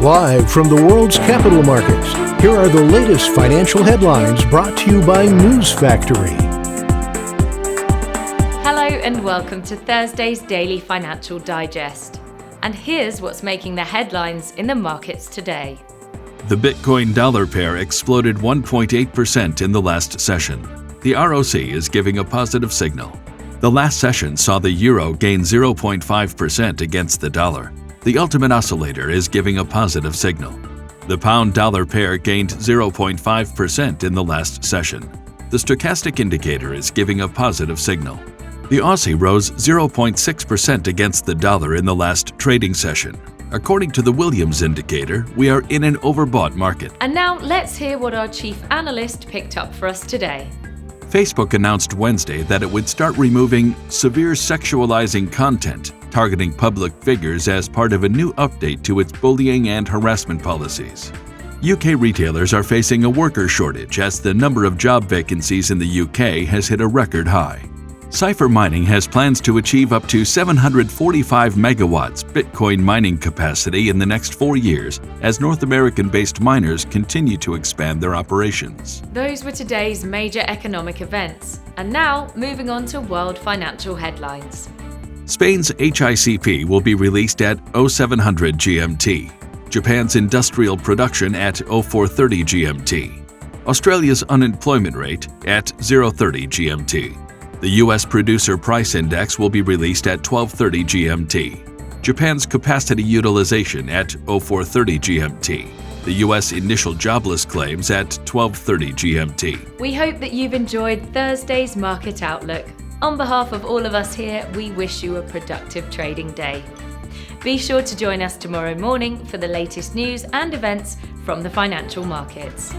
Live from the world's capital markets, here are the latest financial headlines brought to you by News Factory. Hello and welcome to Thursday's Daily Financial Digest. And here's what's making the headlines in the markets today. The Bitcoin dollar pair exploded 1.8% in the last session. The ROC is giving a positive signal. The last session saw the euro gain 0.5% against the dollar. The ultimate oscillator is giving a positive signal. The pound-dollar pair gained 0.5% in the last session. The stochastic indicator is giving a positive signal. The Aussie rose 0.6% against the dollar in the last trading session. According to the Williams indicator, we are in an overbought market. And now let's hear what our chief analyst picked up for us today. Facebook announced Wednesday that it would start removing severe sexualizing content targeting public figures as part of a new update to its bullying and harassment policies. UK retailers are facing a worker shortage as the number of job vacancies in the UK has hit a record high. Cipher Mining has plans to achieve up to 745 megawatts Bitcoin mining capacity in the next 4 years as North American-based miners continue to expand their operations. Those were today's major economic events. And now, moving on to world financial headlines. Spain's HICP will be released at 0700 GMT. Japan's industrial production at 0430 GMT. Australia's unemployment rate at 030 GMT. The U.S. Producer Price Index will be released at 1230 GMT. Japan's capacity utilization at 0430 GMT. The U.S. initial jobless claims at 1230 GMT. We hope that you've enjoyed Thursday's Market Outlook. On behalf of all of us here, we wish you a productive trading day. Be sure to join us tomorrow morning for the latest news and events from the financial markets.